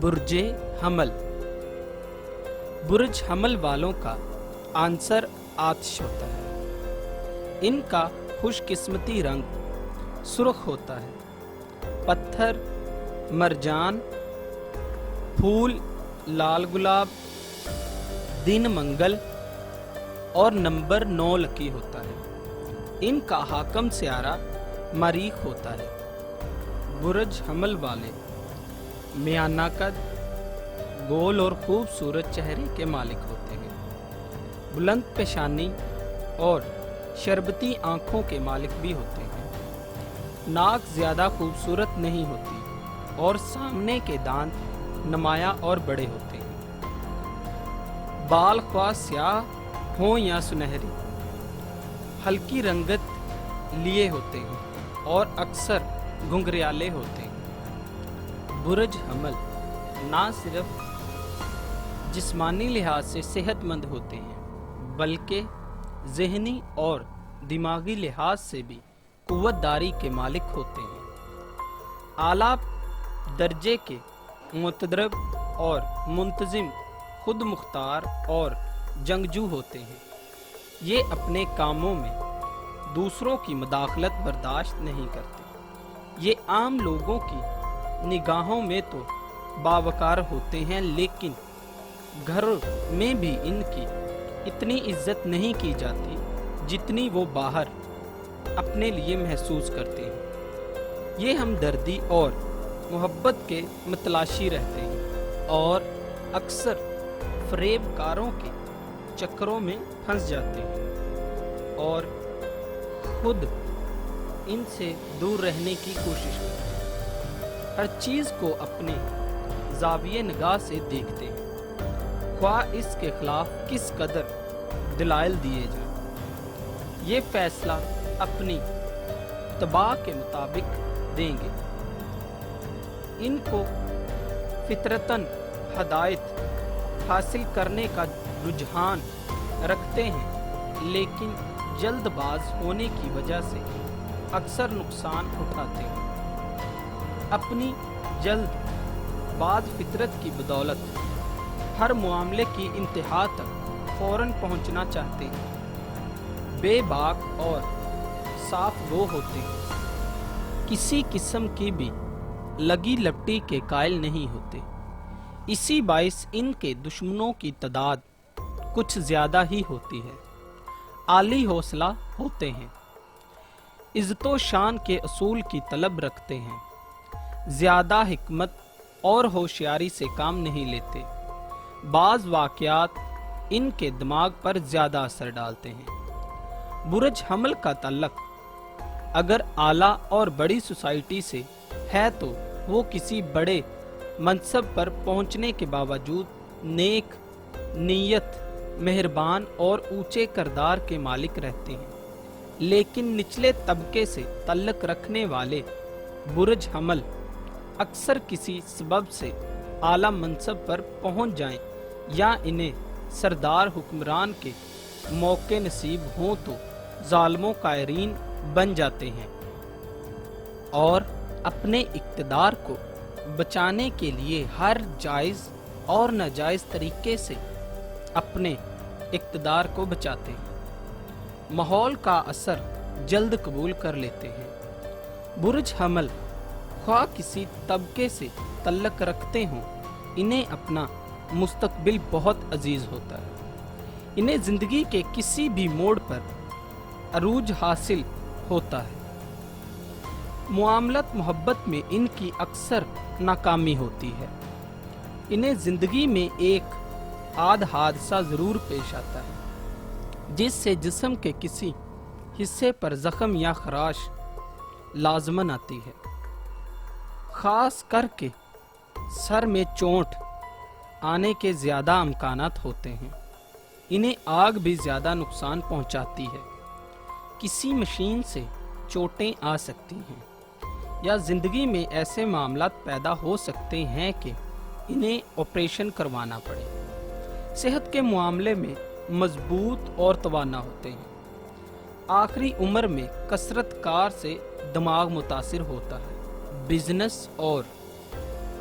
برج حمل۔ برج حمل والوں کا آنسر آتش ہوتا ہے۔ ان کا خوش قسمتی رنگ سرخ ہوتا ہے۔ پتھر مرجان، پھول لال گلاب، دن منگل اور نمبر 9 لکی ہوتا ہے۔ ان کا حاکم سیارہ مریخ ہوتا ہے۔ برج حمل والے میانہ قد، گول اور خوبصورت چہرے کے مالک ہوتے ہیں۔ بلند پیشانی اور شربتی آنکھوں کے مالک بھی ہوتے ہیں۔ ناک زیادہ خوبصورت نہیں ہوتی اور سامنے کے دانت نمایاں اور بڑے ہوتے ہیں۔ بال خواہ سیاہ ہوں یا سنہری، ہلکی رنگت لیے ہوتے ہیں اور اکثر گھنگریالے ہوتے ہیں۔ برج حمل نہ صرف جسمانی لحاظ سے صحت مند ہوتے ہیں بلکہ ذہنی اور دماغی لحاظ سے بھی قوت داری کے مالک ہوتے ہیں۔ اعلیٰ درجے کے متدرب اور منتظم، خود مختار اور جنگجو ہوتے ہیں۔ یہ اپنے کاموں میں دوسروں کی مداخلت برداشت نہیں کرتے۔ یہ عام لوگوں کی نگاہوں میں تو باوقار ہوتے ہیں، لیکن گھر میں بھی ان کی اتنی عزت نہیں کی جاتی جتنی وہ باہر اپنے لیے محسوس کرتے ہیں۔ یہ ہمدردی اور محبت کے متلاشی رہتے ہیں اور اکثر فریب کاروں کے چکروں میں پھنس جاتے ہیں اور خود ان سے دور رہنے کی کوشش کرتے ہیں۔ ہر چیز کو اپنے زاویہ نگاہ سے دیکھتے ہیں، خواہ اس کے خلاف کس قدر دلائل دیے جائیں۔ یہ فیصلہ اپنی طبع کے مطابق دیں گے۔ ان کو فطرتاً ہدایت حاصل کرنے کا رجحان رکھتے ہیں، لیکن جلد باز ہونے کی وجہ سے اکثر نقصان اٹھاتے ہیں۔ اپنی جلد باز فطرت کی بدولت ہر معاملے کی انتہا تک فوراً پہنچنا چاہتے ہیں۔ بے باک اور صاف گو ہوتے ہیں، کسی قسم کی بھی لگی لپٹی کے قائل نہیں ہوتے۔ اسی باعث ان کے دشمنوں کی تعداد کچھ زیادہ ہی ہوتی ہے۔ عالی حوصلہ ہوتے ہیں، عزت و شان کے اصول کی طلب رکھتے ہیں، زیادہ حکمت اور ہوشیاری سے کام نہیں لیتے۔ بعض واقعات ان کے دماغ پر زیادہ اثر ڈالتے ہیں۔ برج حمل کا تعلق اگر اعلیٰ اور بڑی سوسائٹی سے ہے تو وہ کسی بڑے منصب پر پہنچنے کے باوجود نیک نیت، مہربان اور اونچے کردار کے مالک رہتے ہیں۔ لیکن نچلے طبقے سے تعلق رکھنے والے برج حمل اکثر کسی سبب سے اعلیٰ منصب پر پہنچ جائیں یا انہیں سردار حکمران کے موقع نصیب ہوں تو ظالموں قائرین بن جاتے ہیں اور اپنے اقتدار کو بچانے کے لیے ہر جائز اور ناجائز طریقے سے اپنے اقتدار کو بچاتے ہیں۔ ماحول کا اثر جلد قبول کر لیتے ہیں۔ برج حمل خواہ کسی طبقے سے تعلق رکھتے ہوں، انہیں اپنا مستقبل بہت عزیز ہوتا ہے۔ انہیں زندگی کے کسی بھی موڑ پر عروج حاصل ہوتا ہے۔ معاملات محبت میں ان کی اکثر ناکامی ہوتی ہے۔ انہیں زندگی میں ایک آدھ حادثہ ضرور پیش آتا ہے جس سے جسم کے کسی حصے پر زخم یا خراش لازماً آتی ہے۔ خاص کر کے سر میں چوٹ آنے کے زیادہ امکانات ہوتے ہیں۔ انہیں آگ بھی زیادہ نقصان پہنچاتی ہے۔ کسی مشین سے چوٹیں آ سکتی ہیں یا زندگی میں ایسے معاملات پیدا ہو سکتے ہیں کہ انہیں آپریشن کروانا پڑے۔ صحت کے معاملے میں مضبوط اور توانا ہوتے ہیں۔ آخری عمر میں کثرت کار سے دماغ متاثر ہوتا ہے۔ بزنس اور